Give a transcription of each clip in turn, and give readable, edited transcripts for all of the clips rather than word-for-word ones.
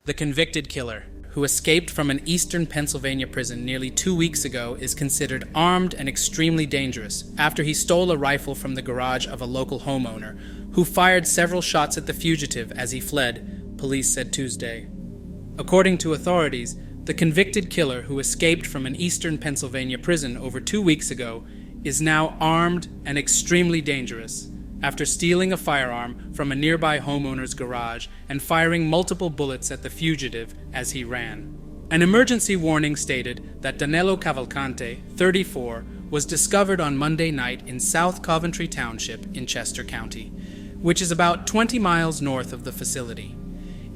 The convicted killer, who escaped from an eastern Pennsylvania prison nearly 2 weeks ago, is considered armed and extremely dangerous after he stole a rifle from the garage of a local homeowner, who fired several shots at the fugitive as he fled, police said Tuesday. According to authorities, the convicted killer, who escaped from an eastern Pennsylvania prison over 2 weeks ago, is now armed and extremely dangerous after stealing a firearm from a nearby homeowner's garage and firing multiple bullets at the fugitive as he ran. An emergency warning stated that Danelo Cavalcante, 34, was discovered on Monday night in South Coventry Township in Chester County, which is about 20 miles north of the facility.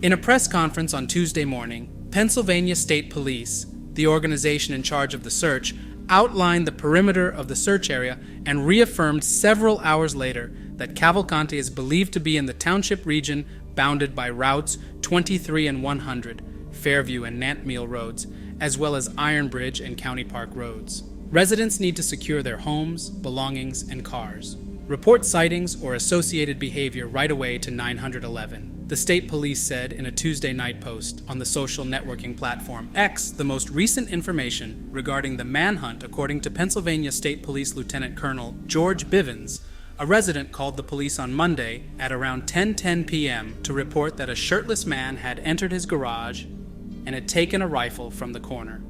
In a press conference on Tuesday morning, Pennsylvania State Police, the organization in charge of the search, outlined the perimeter of the search area and reaffirmed several hours later that Cavalcante is believed to be in the township region bounded by routes 23 and 100, Fairview and Nantmeal roads, as well as Iron Bridge and County Park roads. Residents need to secure their homes, belongings, and cars. Report sightings or associated behavior right away to 911. The state police said in a Tuesday night post on the social networking platform X the most recent information regarding the manhunt, according to Pennsylvania State Police Lieutenant Colonel George Bivens. A resident called the police on Monday at around 10:10 p.m. to report that a shirtless man had entered his garage and had taken a rifle from the corner.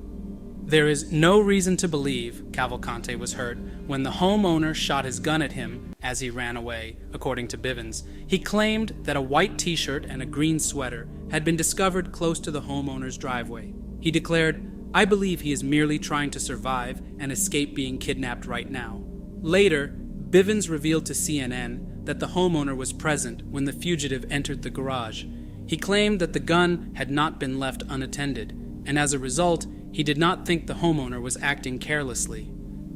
There is no reason to believe Cavalcante was hurt when the homeowner shot his gun at him as he ran away, according to Bivens. He claimed that a white t-shirt and a green sweater had been discovered close to the homeowner's driveway. He declared, "I believe he is merely trying to survive and escape being kidnapped right now." Later, Bivens revealed to CNN that the homeowner was present when the fugitive entered the garage. He claimed that the gun had not been left unattended, and as a result, he did not think the homeowner was acting carelessly.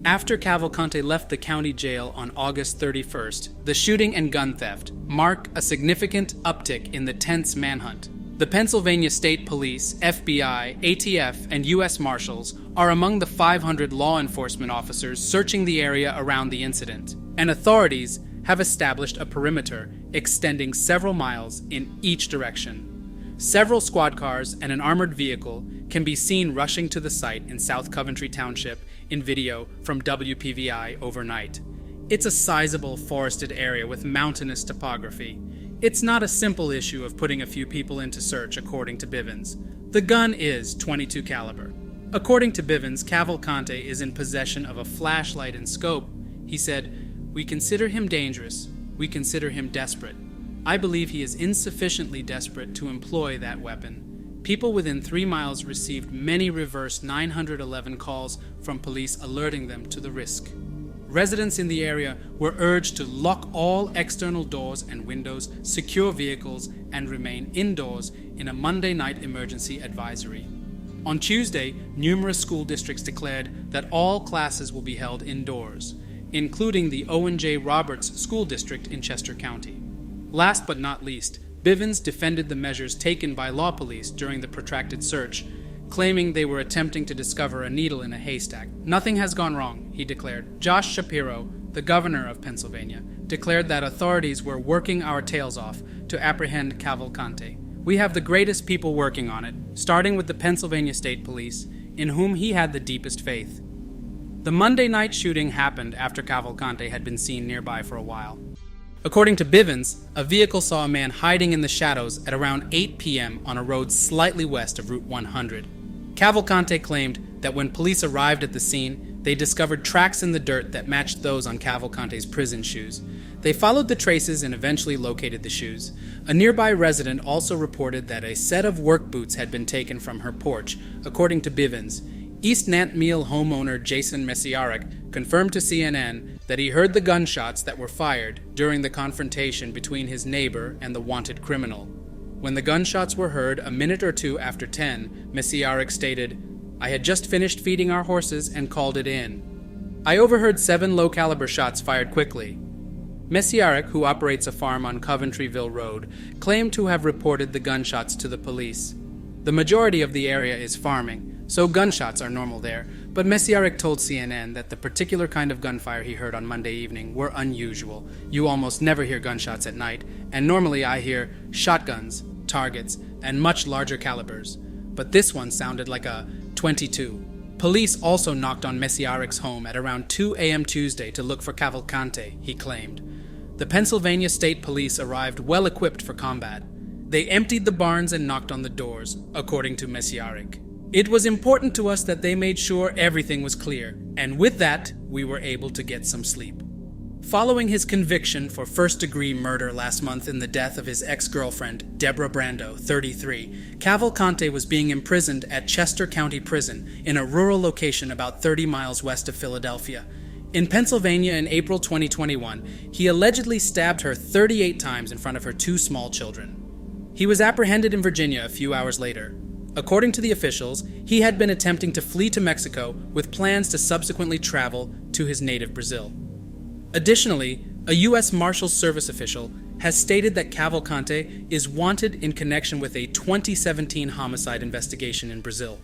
After Cavalcante left the county jail on August 31st, the shooting and gun theft mark a significant uptick in the tense manhunt. The Pennsylvania State Police, FBI, ATF, and U.S. Marshals are among the 500 law enforcement officers searching the area around the incident, and authorities have established a perimeter extending several miles in each direction. Several squad cars and an armored vehicle can be seen rushing to the site in South Coventry Township in video from WPVI overnight. It's a sizable forested area with mountainous topography. It's not a simple issue of putting a few people into search, according to Bivens. The gun is .22 caliber. According to Bivens, Cavalcante is in possession of a flashlight and scope. He said, "We consider him dangerous. We consider him desperate. I believe he is insufficiently desperate to employ that weapon." People within 3 miles received many reverse 911 calls from police alerting them to the risk. Residents in the area were urged to lock all external doors and windows, secure vehicles, and remain indoors in a Monday night emergency advisory. On Tuesday, numerous school districts declared that all classes will be held indoors, including the Owen J. Roberts School District in Chester County. Last but not least, Bivens defended the measures taken by law police during the protracted search, claiming they were attempting to discover a needle in a haystack. "Nothing has gone wrong," he declared. Josh Shapiro, the governor of Pennsylvania, declared that authorities were working our tails off to apprehend Cavalcante. "We have the greatest people working on it, starting with the Pennsylvania State Police, in whom he had the deepest faith." The Monday night shooting happened after Cavalcante had been seen nearby for a while. According to Bivens, a vehicle saw a man hiding in the shadows at around 8 p.m. on a road slightly west of Route 100. Cavalcante claimed that when police arrived at the scene, they discovered tracks in the dirt that matched those on Cavalcante's prison shoes. They followed the traces and eventually located the shoes. A nearby resident also reported that a set of work boots had been taken from her porch, according to Bivens. East Nantmeal homeowner Jason Mesiarek confirmed to CNN that he heard the gunshots that were fired during the confrontation between his neighbor and the wanted criminal. When the gunshots were heard a minute or two after 10, Mesiarek stated, "I had just finished feeding our horses and called it in. I overheard 7 low-caliber shots fired quickly." Mesiarek, who operates a farm on Coventryville Road, claimed to have reported the gunshots to the police. The majority of the area is farming, so gunshots are normal there, but Mesiarek told CNN that the particular kind of gunfire he heard on Monday evening were unusual. "You almost never hear gunshots at night, and normally I hear shotguns, targets, and much larger calibers, but this one sounded like a .22. Police also knocked on Mesiaric's home at around 2 a.m. Tuesday to look for Cavalcante, he claimed. The Pennsylvania State Police arrived well equipped for combat. They emptied the barns and knocked on the doors, according to Mesiaric. It was important to us that they made sure everything was clear, and with that, we were able to get some sleep. Following his conviction for first-degree murder last month in the death of his ex-girlfriend, Deborah Brando, 33, Cavalcante was being imprisoned at Chester County Prison in a rural location about 30 miles west of Philadelphia. In Pennsylvania in April 2021, he allegedly stabbed her 38 times in front of her two small children. He was apprehended in Virginia a few hours later. According to the officials, he had been attempting to flee to Mexico with plans to subsequently travel to his native Brazil. Additionally, a U.S. Marshals Service official has stated that Cavalcante is wanted in connection with a 2017 homicide investigation in Brazil.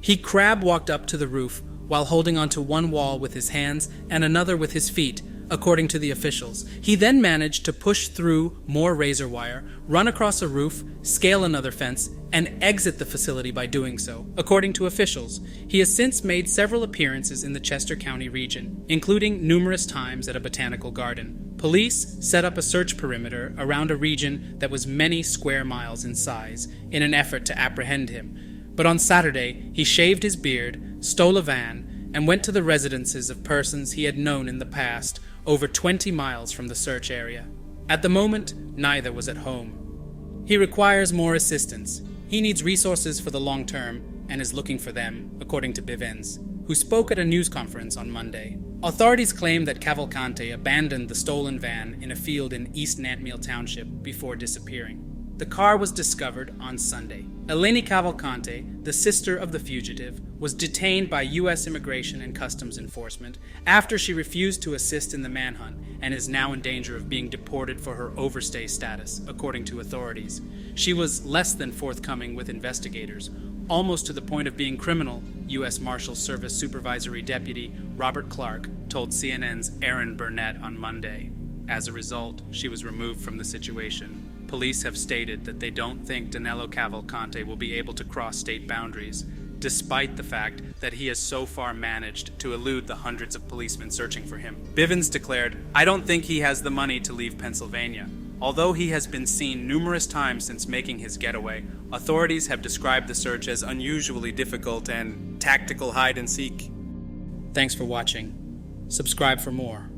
He crab-walked up to the roof while holding onto one wall with his hands and another with his feet, according to the officials. He then managed to push through more razor wire, run across a roof, scale another fence, and exit the facility by doing so, according to officials. He has since made several appearances in the Chester County region, including numerous times at a botanical garden. Police set up a search perimeter around a region that was many square miles in size in an effort to apprehend him. But on Saturday, he shaved his beard, stole a van, and went to the residences of persons he had known in the past, over 20 miles from the search area. At the moment, neither was at home. He requires more assistance. He needs resources for the long term and is looking for them, according to Bivens, who spoke at a news conference on Monday. Authorities claim that Cavalcante abandoned the stolen van in a field in East Nantmeal Township before disappearing. The car was discovered on Sunday. Eleni Cavalcante, the sister of the fugitive, was detained by U.S. Immigration and Customs Enforcement after she refused to assist in the manhunt and is now in danger of being deported for her overstay status, according to authorities. She was less than forthcoming with investigators, almost to the point of being criminal, U.S. Marshals Service Supervisory Deputy Robert Clark told CNN's Aaron Burnett on Monday. As a result, she was removed from the situation. Police have stated that they don't think Danelo Cavalcante will be able to cross state boundaries, despite the fact that he has so far managed to elude the hundreds of policemen searching for him. Bivens declared, "I don't think he has the money to leave Pennsylvania." Although he has been seen numerous times since making his getaway, authorities have described the search as unusually difficult and tactical hide-and-seek. Thanks for watching. Subscribe for more.